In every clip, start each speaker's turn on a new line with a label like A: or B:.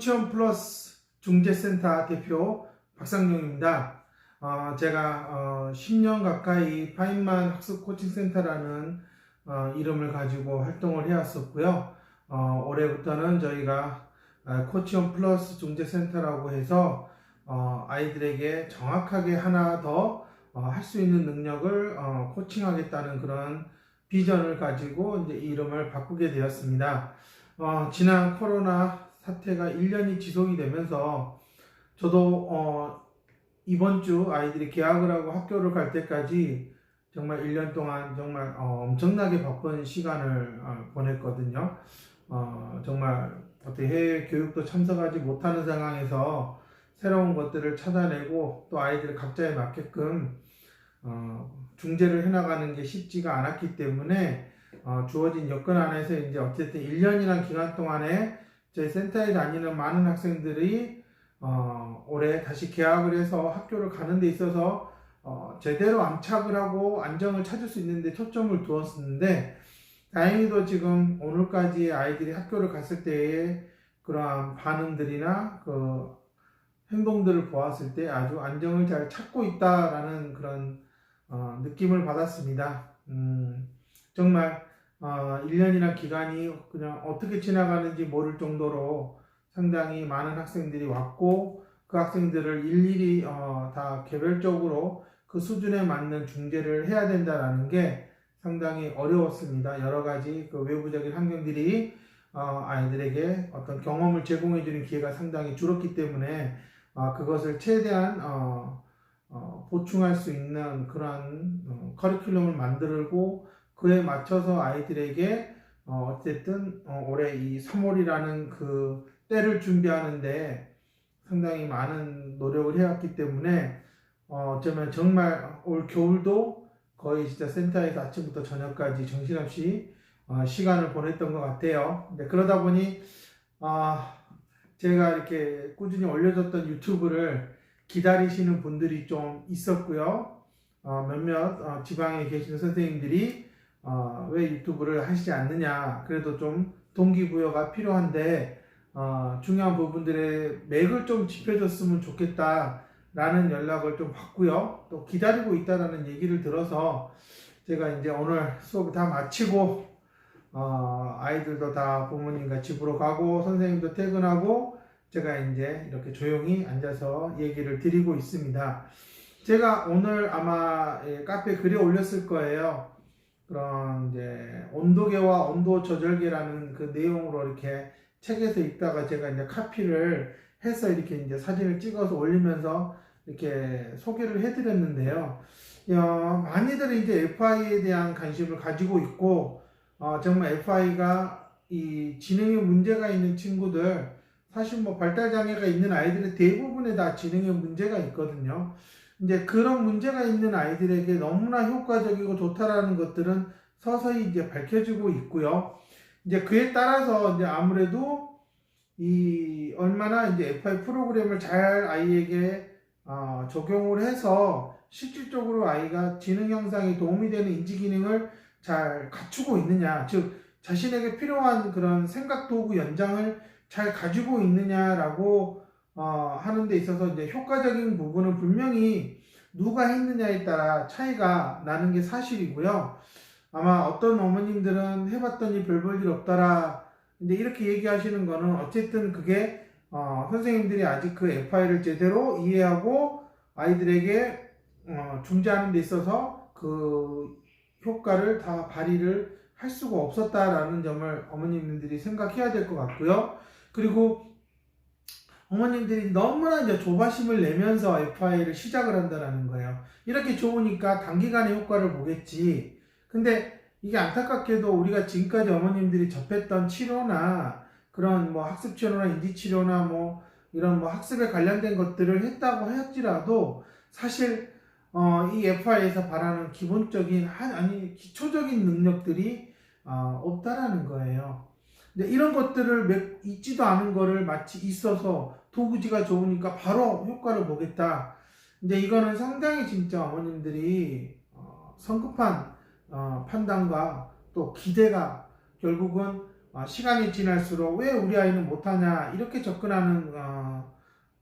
A: 코치원 플러스 중재센터 대표 박상용입니다. 제가 10년 가까이 파인만 학습 코칭센터라는 이름을 가지고 활동을 해왔었고요. 올해부터는 저희가 코치원 플러스 중재센터라고 해서 아이들에게 정확하게 하나 더 할 수 있는 능력을 코칭하겠다는 그런 비전을 가지고 이제 이름을 바꾸게 되었습니다. 지난 코로나 사태가 1년이 지속이 되면서 저도 이번 주 아이들이 개학을 하고 학교를 갈 때까지 정말 1년 동안 정말 엄청나게 바쁜 시간을 보냈거든요. 정말 어떻게 해외 교육도 참석하지 못하는 상황에서 새로운 것들을 찾아내고 또 아이들 각자에 맞게끔 중재를 해나가는 게 쉽지가 않았기 때문에 주어진 여건 안에서 이제 어쨌든 1년이라는 기간 동안에 저희 센터에 다니는 많은 학생들이 올해 다시 개학을 해서 학교를 가는 데 있어서 제대로 안착을 하고 안정을 찾을 수 있는데 초점을 두었었는데, 다행히도 지금 오늘까지 아이들이 학교를 갔을 때의 그러한 반응들이나 그 행동들을 보았을 때 아주 안정을 잘 찾고 있다라는 그런 느낌을 받았습니다. 정말 1년이나 기간이 그냥 어떻게 지나가는지 모를 정도로 상당히 많은 학생들이 왔고, 그 학생들을 일일이 다 개별적으로 그 수준에 맞는 중재를 해야 된다는 게 상당히 어려웠습니다. 여러 가지 그 외부적인 환경들이 아이들에게 어떤 경험을 제공해 주는 기회가 상당히 줄었기 때문에 그것을 최대한 보충할 수 있는 그런 커리큘럼을 만들고 그에 맞춰서 아이들에게 어쨌든 올해 이 3월이라는 그 때를 준비하는데 상당히 많은 노력을 해왔기 때문에 어쩌면 정말 올 겨울도 거의 진짜 센터에서 아침부터 저녁까지 정신없이 시간을 보냈던 것 같아요. 근데 그러다 보니 제가 이렇게 꾸준히 올려줬던 유튜브를 기다리시는 분들이 좀 있었고요. 몇몇 지방에 계시는 선생님들이 왜 유튜브를 하시지 않느냐, 그래도 좀 동기부여가 필요한데 중요한 부분들의 맥을 좀 짚어줬으면 좋겠다 라는 연락을 좀 받고요. 또 기다리고 있다라는 얘기를 들어서 제가 이제 오늘 수업을 다 마치고 아이들도 다 부모님과 집으로 가고 선생님도 퇴근하고 제가 이제 이렇게 조용히 앉아서 얘기를 드리고 있습니다. 제가 오늘 아마 카페에 글에 올렸을 거예요. 그런 이제 온도계와 온도 조절계라는 그 내용으로 이렇게 책에서 읽다가 제가 이제 카피를 해서 이렇게 이제 사진을 찍어서 올리면서 이렇게 소개를 해드렸는데요. 많이들 이제 FI에 대한 관심을 가지고 있고, 정말 FI가 이 지능에 문제가 있는 친구들, 사실 뭐 발달장애가 있는 아이들의 대부분에 다 지능에 문제가 있거든요. 이제 그런 문제가 있는 아이들에게 너무나 효과적이고 좋다라는 것들은 서서히 이제 밝혀지고 있고요. 이제 그에 따라서 이제 아무래도 이 얼마나 이제 FI 프로그램을 잘 아이에게 적용을 해서 실질적으로 아이가 지능 형상에 도움이 되는 인지 기능을 잘 갖추고 있느냐, 즉 자신에게 필요한 그런 생각 도구 연장을 잘 가지고 있느냐라고 하는 데 있어서 이제 효과적인 부분은 분명히 누가 했느냐에 따라 차이가 나는 게 사실이고요. 아마 어떤 어머님들은 해봤더니 별 볼 일 없더라, 근데 이렇게 얘기하시는 거는 어쨌든 그게 선생님들이 아직 그 FI를 제대로 이해하고 아이들에게 중재하는 데 있어서 그 효과를 다 발휘를 할 수가 없었다라는 점을 어머님들이 생각해야 될 것 같고요. 그리고 어머님들이 너무나 이제 조바심을 내면서 FI를 시작을 한다는 거예요. 이렇게 좋으니까 단기간에 효과를 보겠지. 근데 이게 안타깝게도 우리가 지금까지 어머님들이 접했던 치료나 그런 뭐 학습 치료나 인지 치료나 뭐 이런 뭐 학습에 관련된 것들을 했다고 할지라도 사실 이 FI에서 바라는 기본적인 아니 기초적인 능력들이 없다라는 거예요. 근데 이런 것들을 있지도 않은 거를 마치 있어서 도구지가 좋으니까 바로 효과를 보겠다. 이제 이거는 상당히 진짜 어머님들이 성급한 판단과 또 기대가 결국은 시간이 지날수록 왜 우리 아이는 못하냐 이렇게 접근하는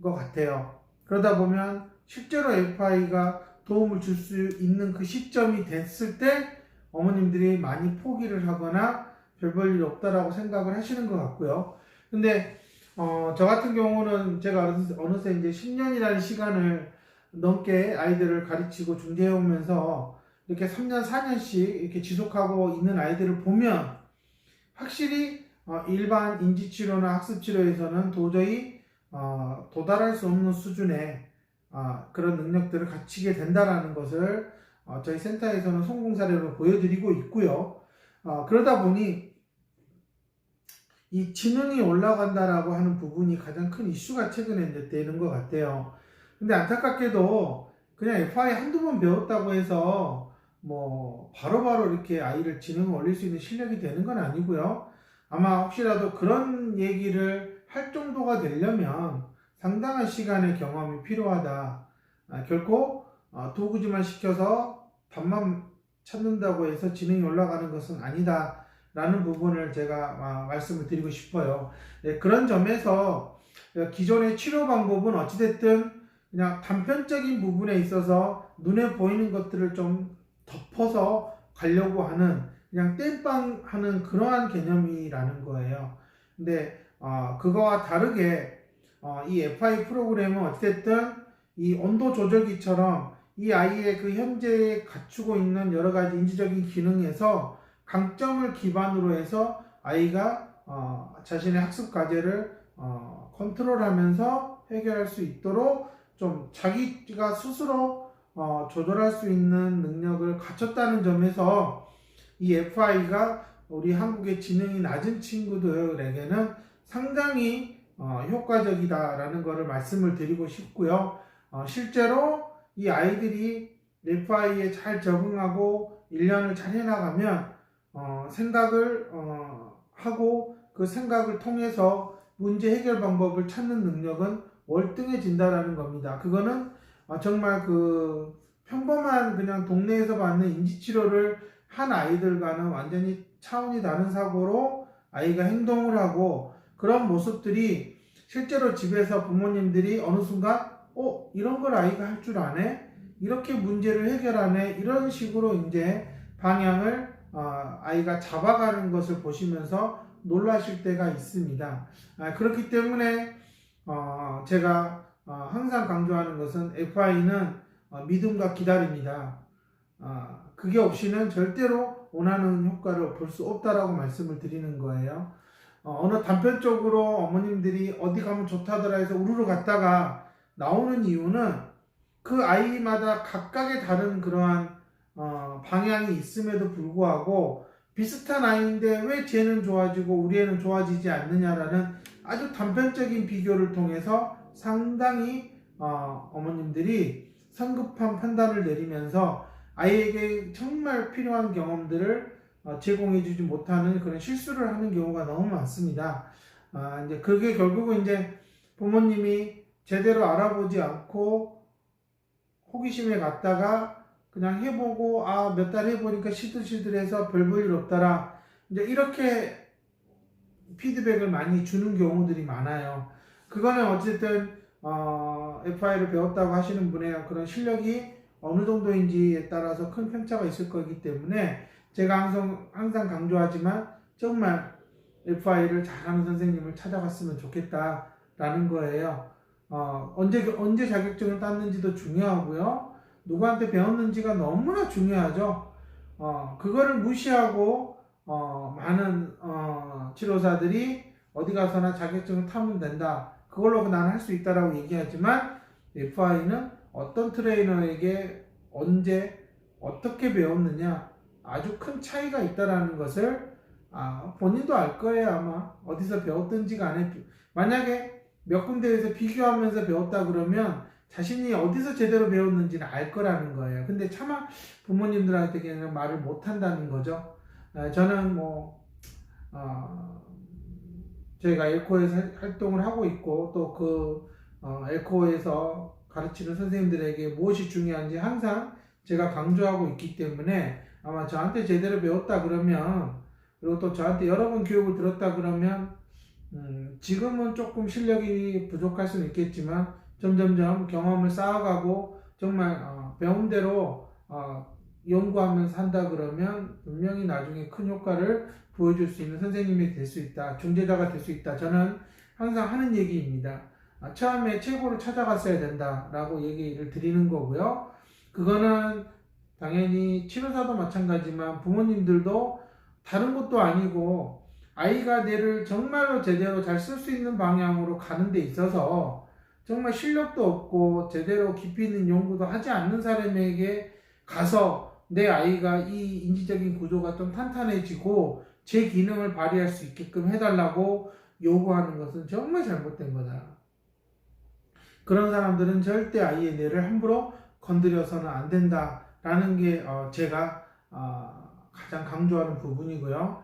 A: 것 같아요. 그러다 보면 실제로 FI가 도움을 줄 수 있는 그 시점이 됐을 때 어머님들이 많이 포기를 하거나 별 볼 일 없다라고 생각을 하시는 것 같고요. 근데 저 같은 경우는 제가 어느새 이제 10년이라는 시간을 넘게 아이들을 가르치고 중재해 오면서 이렇게 3년, 4년씩 이렇게 지속하고 있는 아이들을 보면 확실히 일반 인지치료나 학습치료에서는 도저히 도달할 수 없는 수준의 그런 능력들을 갖추게 된다라는 것을 저희 센터에서는 성공 사례로 보여드리고 있고요. 그러다 보니 이 지능이 올라간다라고 하는 부분이 가장 큰 이슈가 최근에 이제 되는 것 같아요. 근데 안타깝게도 그냥 FI 한두 번 배웠다고 해서 뭐 바로바로 이렇게 아이를 지능을 올릴 수 있는 실력이 되는 건 아니고요. 아마 혹시라도 그런 얘기를 할 정도가 되려면 상당한 시간의 경험이 필요하다. 결코 도구지만 시켜서 답만 찾는다고 해서 지능이 올라가는 것은 아니다 라는 부분을 제가 말씀을 드리고 싶어요. 네, 그런 점에서 기존의 치료 방법은 어찌됐든 그냥 단편적인 부분에 있어서 눈에 보이는 것들을 좀 덮어서 가려고 하는 그냥 땜빵 하는 그러한 개념이라는 거예요. 근데 그거와 다르게 이 FI 프로그램은 어찌됐든 이 온도 조절기처럼 이 아이의 그 현재 갖추고 있는 여러 가지 인지적인 기능에서 강점을 기반으로 해서 아이가 자신의 학습 과제를 컨트롤하면서 해결할 수 있도록 좀 자기가 스스로 조절할 수 있는 능력을 갖췄다는 점에서 이 FI가 우리 한국의 지능이 낮은 친구들에게는 상당히 효과적이다라는 것을 말씀을 드리고 싶고요. 실제로 이 아이들이 FI에 잘 적응하고 1년을 잘 해나가면 생각을 하고 그 생각을 통해서 문제 해결 방법을 찾는 능력은 월등해진다라는 겁니다. 그거는 정말 그 평범한 그냥 동네에서 받는 인지치료를 한 아이들과는 완전히 차원이 다른 사고로 아이가 행동을 하고 그런 모습들이 실제로 집에서 부모님들이 어느 순간 이런 걸 아이가 할 줄 아네? 이렇게 문제를 해결하네? 이런 식으로 이제 방향을 아이가 잡아가는 것을 보시면서 놀라실 때가 있습니다. 그렇기 때문에 제가 항상 강조하는 것은 FI는 믿음과 기다림이다. 그게 없이는 절대로 원하는 효과를 볼 수 없다라고 말씀을 드리는 거예요. 어느 단편적으로 어머님들이 어디 가면 좋다더라 해서 우르르 갔다가 나오는 이유는 그 아이마다 각각의 다른 그러한 방향이 있음에도 불구하고 비슷한 아이인데 왜 쟤는 좋아지고 우리 애는 좋아지지 않느냐라는 아주 단편적인 비교를 통해서 상당히 어머님들이 성급한 판단을 내리면서 아이에게 정말 필요한 경험들을 제공해주지 못하는 그런 실수를 하는 경우가 너무 많습니다. 이제 그게 결국은 이제 부모님이 제대로 알아보지 않고 호기심에 갔다가 그냥 해보고 몇 달 해보니까 시들시들해서 별 볼 일 없더라. 이제 이렇게 피드백을 많이 주는 경우들이 많아요. 그거는 어쨌든 FI를 배웠다고 하시는 분의 그런 실력이 어느 정도인지에 따라서 큰 편차가 있을 거기 때문에 제가 항상 강조하지만 정말 FI를 잘하는 선생님을 찾아갔으면 좋겠다라는 거예요. 언제 자격증을 땄는지도 중요하고요. 누구한테 배웠는지가 너무나 중요하죠. 그거를 무시하고 많은 치료사들이 어디 가서나 자격증을 타면 된다. 그걸로 나는 할 수 있다라고 얘기하지만 FI는 어떤 트레이너에게 언제 어떻게 배웠느냐 아주 큰 차이가 있다라는 것을 본인도 알 거예요. 아마 어디서 배웠든지 간에 만약에 몇 군데에서 비교하면서 배웠다 그러면 자신이 어디서 제대로 배웠는지는 알 거라는 거예요. 근데 차마 부모님들한테 그냥 말을 못 한다는 거죠. 저는 저희가 엘코에서 활동을 하고 있고 또 그 엘코에서 가르치는 선생님들에게 무엇이 중요한지 항상 제가 강조하고 있기 때문에 아마 저한테 제대로 배웠다 그러면 그리고 또 저한테 여러 번 교육을 들었다 그러면 지금은 조금 실력이 부족할 수는 있겠지만 점점점 경험을 쌓아가고 정말 배운 대로 연구하면서 한다 그러면 분명히 나중에 큰 효과를 보여줄 수 있는 선생님이 될 수 있다. 중재자가 될 수 있다. 저는 항상 하는 얘기입니다. 처음에 최고로 찾아갔어야 된다라고 얘기를 드리는 거고요. 그거는 당연히 치료사도 마찬가지지만 부모님들도 다른 것도 아니고 아이가 뇌를 정말로 제대로 잘 쓸 수 있는 방향으로 가는 데 있어서 정말 실력도 없고 제대로 깊이 있는 연구도 하지 않는 사람에게 가서 내 아이가 이 인지적인 구조가 좀 탄탄해지고 제 기능을 발휘할 수 있게끔 해달라고 요구하는 것은 정말 잘못된 거다. 그런 사람들은 절대 아이의 뇌를 함부로 건드려서는 안 된다라는 게 제가 가장 강조하는 부분이고요.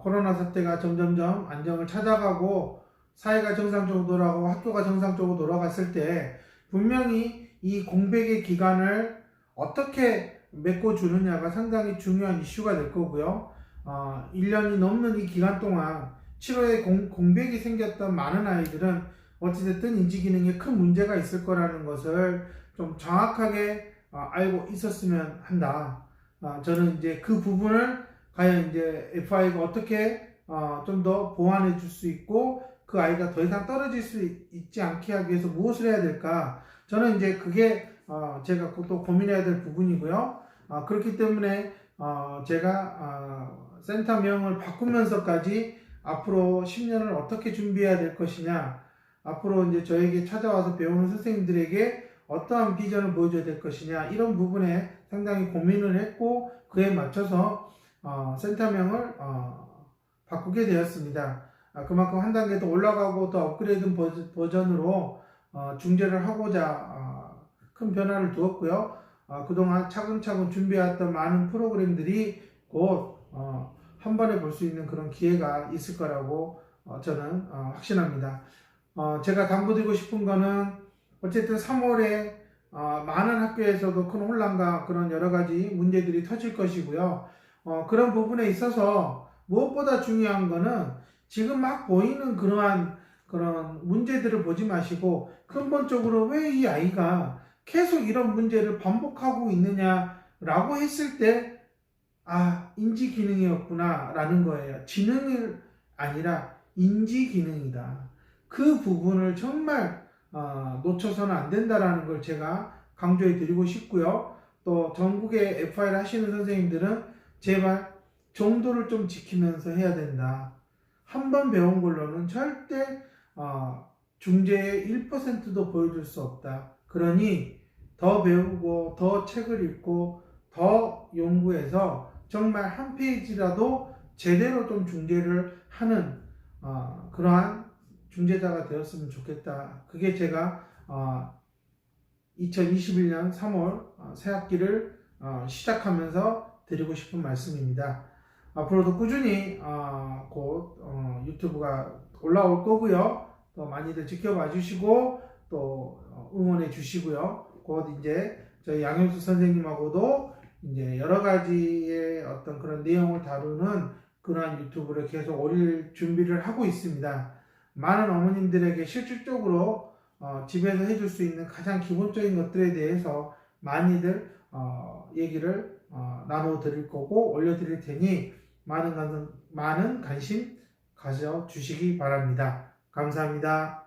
A: 코로나 사태가 점점점 안정을 찾아가고 사회가 정상적으로 돌아가고 학교가 정상적으로 돌아갔을 때 분명히 이 공백의 기간을 어떻게 메꿔주느냐가 상당히 중요한 이슈가 될 거고요. 1년이 넘는 이 기간 동안 치료에 공백이 생겼던 많은 아이들은 어찌됐든 인지기능에 큰 문제가 있을 거라는 것을 좀 정확하게 알고 있었으면 한다. 저는 이제 그 부분을 과연 이제 FI가 어떻게 좀 더 보완해 줄 수 있고 그 아이가 더 이상 떨어질 수 있지 않게 하기 위해서 무엇을 해야 될까? 저는 이제 그게 제가 또 고민해야 될 부분이고요. 그렇기 때문에 제가 센터명을 바꾸면서까지 앞으로 10년을 어떻게 준비해야 될 것이냐, 앞으로 이제 저에게 찾아와서 배우는 선생님들에게 어떠한 비전을 보여줘야 될 것이냐, 이런 부분에 상당히 고민을 했고 그에 맞춰서 센터명을 바꾸게 되었습니다. 그만큼 한 단계 더 올라가고 더 업그레이드 버전으로 중재를 하고자 큰 변화를 두었고요. 그동안 차근차근 준비해왔던 많은 프로그램들이 곧 한 번에 볼 수 있는 그런 기회가 있을 거라고 저는 확신합니다. 제가 당부드리고 싶은 거는 어쨌든 3월에 많은 학교에서도 큰 혼란과 그런 여러 가지 문제들이 터질 것이고요. 그런 부분에 있어서 무엇보다 중요한 거는 지금 막 보이는 그러한 그런 문제들을 보지 마시고 근본적으로 왜 이 아이가 계속 이런 문제를 반복하고 있느냐라고 했을 때 인지 기능이었구나 라는 거예요. 지능이 아니라 인지 기능이다. 그 부분을 정말 놓쳐서는 안 된다라는 걸 제가 강조해 드리고 싶고요. 또 전국에 FI를 하시는 선생님들은 제발 정도를 좀 지키면서 해야 된다. 한 번 배운 걸로는 절대 중재의 1%도 보여줄 수 없다. 그러니 더 배우고 더 책을 읽고 더 연구해서 정말 한 페이지라도 제대로 좀 중재를 하는 그러한 중재자가 되었으면 좋겠다. 그게 제가 2021년 3월 새학기를 시작하면서 드리고 싶은 말씀입니다. 앞으로도 꾸준히 곧 유튜브가 올라올 거고요. 또 많이들 지켜봐 주시고 또 응원해 주시고요. 곧 이제 저희 양현수 선생님하고도 이제 여러 가지의 어떤 그런 내용을 다루는 그러한 유튜브를 계속 올릴 준비를 하고 있습니다. 많은 어머님들에게 실질적으로 집에서 해줄 수 있는 가장 기본적인 것들에 대해서 많이들 얘기를 나눠 드릴 거고 올려 드릴 테니 많은 관심 가져 주시기 바랍니다. 감사합니다.